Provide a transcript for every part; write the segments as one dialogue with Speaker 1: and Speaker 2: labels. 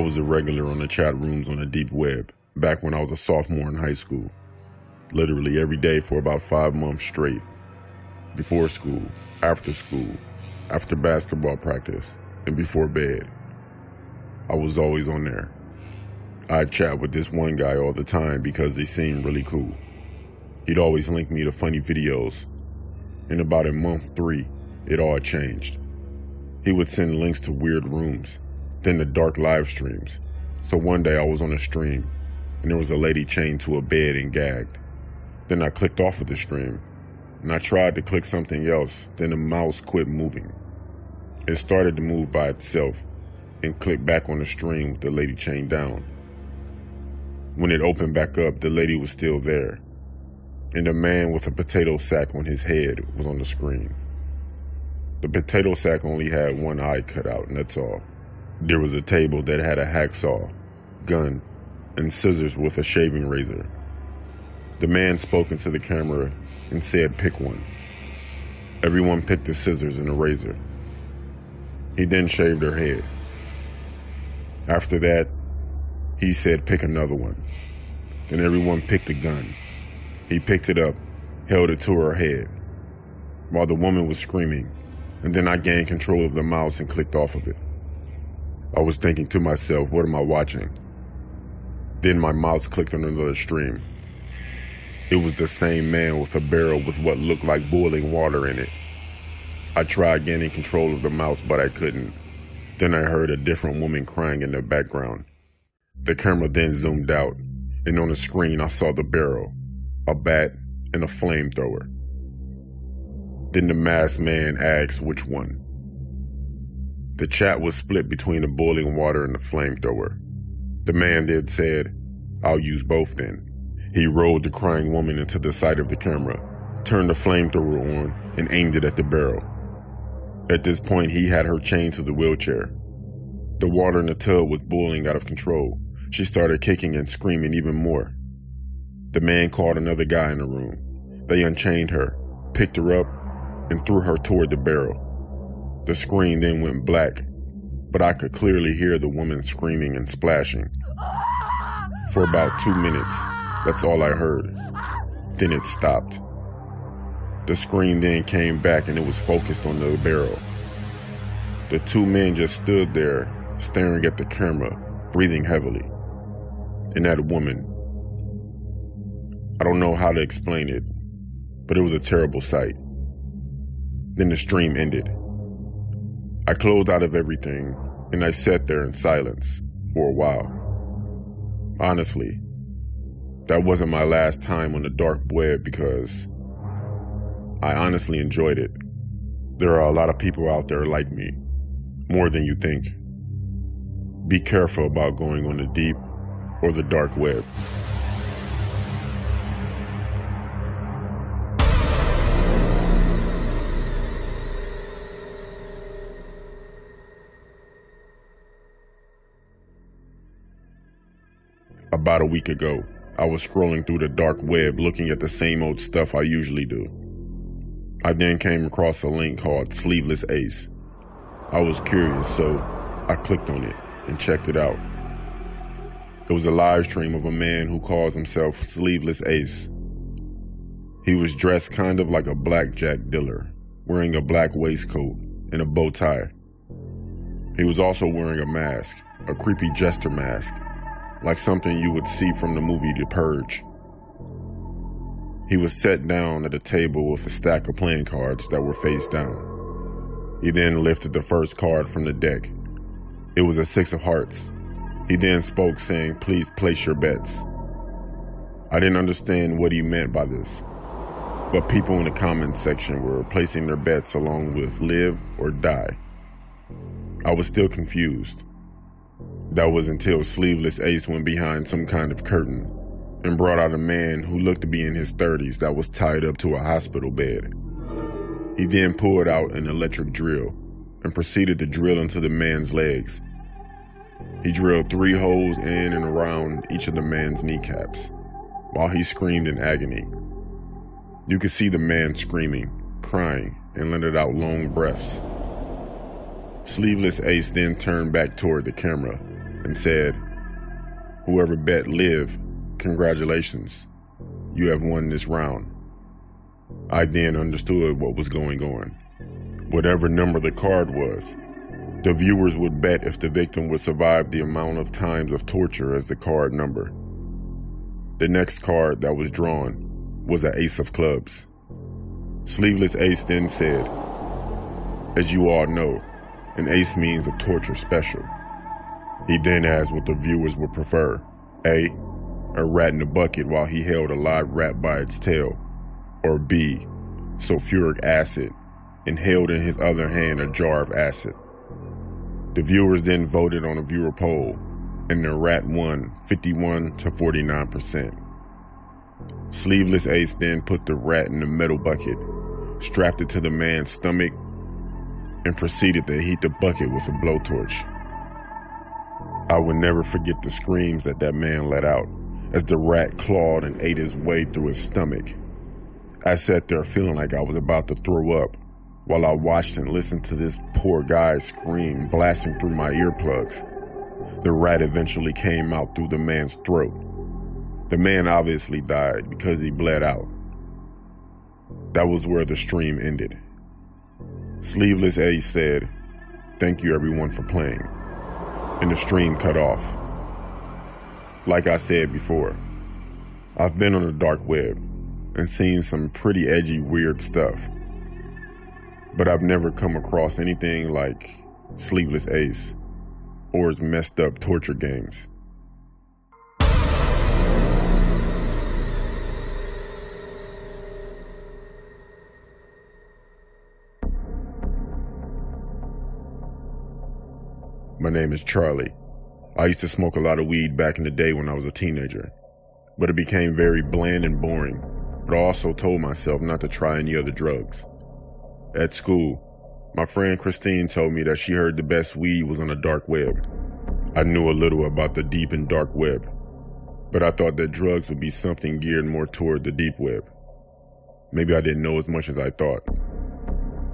Speaker 1: was a regular on the chat rooms on the deep web back when I was a sophomore in high school. Literally every day for about 5 months straight. Before school, after basketball practice, and before bed. I was always on there. I'd chat with this one guy all the time because he seemed really cool. He'd always link me to funny videos. In about in month 3, it all changed. He would send links to weird rooms, then to dark live streams. So one day I was on a stream, and there was a lady chained to a bed and gagged. Then I clicked off of the stream, and I tried to click something else, then the mouse quit moving. It started to move by itself, and clicked back on the stream with the lady chained down. When it opened back up, the lady was still there, and a man with a potato sack on his head was on the screen. The potato sack only had one eye cut out, and that's all. There was a table that had a hacksaw, gun, and scissors with a shaving razor. The man spoke into the camera and said, "Pick one." Everyone picked the scissors and the razor. He then shaved her head. After that, he said, "Pick another one." And everyone picked a gun. He picked it up, held it to her head, while the woman was screaming, and then I gained control of the mouse and clicked off of it. I was thinking to myself, what am I watching? Then my mouse clicked on another stream. It was the same man with a barrel with what looked like boiling water in it. I tried gaining control of the mouse, but I couldn't. Then I heard a different woman crying in the background. The camera then zoomed out, and on the screen I saw the barrel, a bat, and a flamethrower. Then the masked man asked which one. The chat was split between the boiling water and the flamethrower. The man then said, "I'll use both then." He rolled the crying woman into the side of the camera, turned the flamethrower on, and aimed it at the barrel. At this point, he had her chained to the wheelchair. The water in the tub was boiling out of control. She started kicking and screaming even more. The man called another guy in the room. They unchained her, picked her up, and threw her toward the barrel. The screen then went black, but I could clearly hear the woman screaming and splashing. For about 2 minutes, that's all I heard. Then it stopped. The screen then came back and it was focused on the barrel. The 2 men just stood there, staring at the camera, breathing heavily. And that woman, I don't know how to explain it, but it was a terrible sight. Then the stream ended. I closed out of everything, and I sat there in silence for a while. Honestly, that wasn't my last time on the dark web because I honestly enjoyed it. There are a lot of people out there like me, more than you think. Be careful about going on the deep or the dark web. About a week ago, I was scrolling through the dark web looking at the same old stuff I usually do. I then came across a link called Sleeveless Ace. I was curious, so I clicked on it and checked it out. It was a live stream of a man who calls himself Sleeveless Ace. He was dressed kind of like a blackjack dealer, wearing a black waistcoat and a bow tie. He was also wearing a mask, a creepy jester mask, like something you would see from the movie The Purge. He was set down at a table with a stack of playing cards that were face down. He then lifted the first card from the deck. It was a 6 of hearts. He then spoke saying, "Please place your bets." I didn't understand what he meant by this, but people in the comments section were placing their bets along with live or die. I was still confused. That was until Sleeveless Ace went behind some kind of curtain and brought out a man who looked to be in his 30s that was tied up to a hospital bed. He then pulled out an electric drill and proceeded to drill into the man's legs. He drilled 3 holes in and around each of the man's kneecaps, while he screamed in agony. You could see the man screaming, crying, and letting out long breaths. Sleeveless Ace then turned back toward the camera and said, "Whoever bet live, congratulations. You have won this round." I then understood what was going on. Whatever number the card was, the viewers would bet if the victim would survive the amount of times of torture as the card number. The next card that was drawn was an ace of clubs. Sleeveless Ace then said, "As you all know, an ace means a torture special." He then asked what the viewers would prefer: A rat in a bucket while he held a live rat by its tail, or B, sulfuric acid, and held in his other hand a jar of acid. The viewers then voted on a viewer poll, and the rat won 51 to 49%. Sleeveless Ace then put the rat in the metal bucket, strapped it to the man's stomach, and proceeded to heat the bucket with a blowtorch. I will never forget the screams that man let out as the rat clawed and ate his way through his stomach. I sat there feeling like I was about to throw up while I watched and listened to this poor guy's scream blasting through my earplugs. The rat eventually came out through the man's throat. The man obviously died because he bled out. That was where the stream ended. Sleeveless Ace said, "Thank you everyone for playing," and the stream cut off. Like I said before, I've been on the dark web and seen some pretty edgy, weird stuff, but I've never come across anything like Sleeveless Ace or his messed up torture games. My name is Charlie. I used to smoke a lot of weed back in the day when I was a teenager, but it became very bland and boring, but I also told myself not to try any other drugs. At school, my friend Christine told me that she heard the best weed was on the dark web. I knew a little about the deep and dark web, but I thought that drugs would be something geared more toward the deep web. Maybe I didn't know as much as I thought.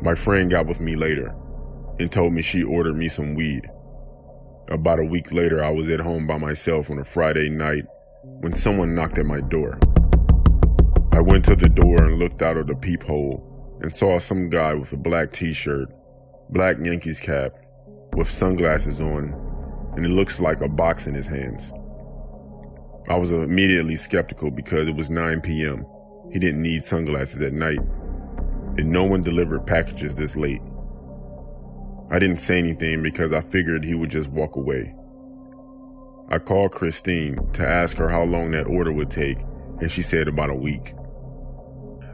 Speaker 1: My friend got with me later and told me she ordered me some weed. About a week later, I was at home by myself on a Friday night when someone knocked at my door. I went to the door and looked out of the peephole and saw some guy with a black t-shirt, black Yankees cap, with sunglasses on, and it looks like a box in his hands. I was immediately skeptical because it was 9 p.m. He didn't need sunglasses at night, and no one delivered packages this late. I didn't say anything because I figured he would just walk away. I called Christine to ask her how long that order would take, and she said about a week.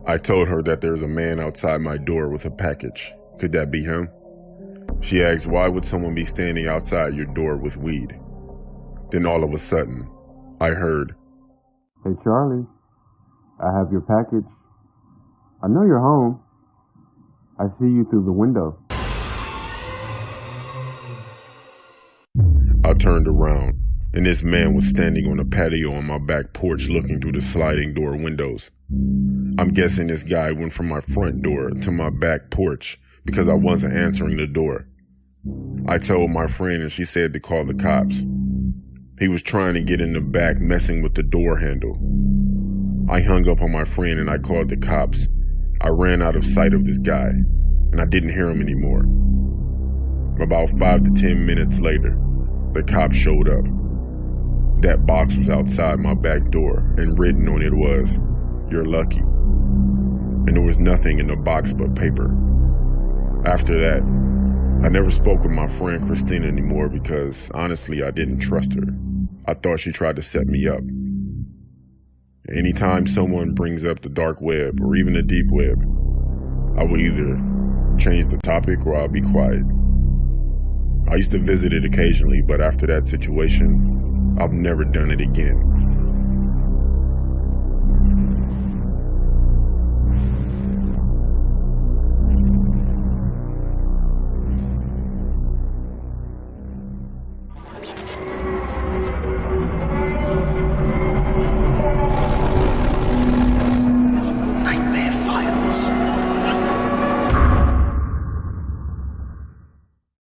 Speaker 1: I told her that there's a man outside my door with a package. Could that be him? She asked, why would someone be standing outside your door with weed? Then all of a sudden, I heard,
Speaker 2: "Hey Charlie, I have your package. I know you're home. I see you through the window."
Speaker 1: I turned around, and this man was standing on the patio on my back porch looking through the sliding door windows. I'm guessing this guy went from my front door to my back porch because I wasn't answering the door. I told my friend and she said to call the cops. He was trying to get in the back, messing with the door handle. I hung up on my friend and I called the cops. I ran out of sight of this guy, and I didn't hear him anymore. About 5 to 10 minutes later, the cops showed up. That box was outside my back door, and written on it was, "You're lucky." And there was nothing in the box but paper. After that, I never spoke with my friend Christina anymore because, honestly, I didn't trust her. I thought she tried to set me up. Anytime someone brings up the dark web or even the deep web, I will either change the topic or I'll be quiet. I used to visit it occasionally, but after that situation, I've never done it again.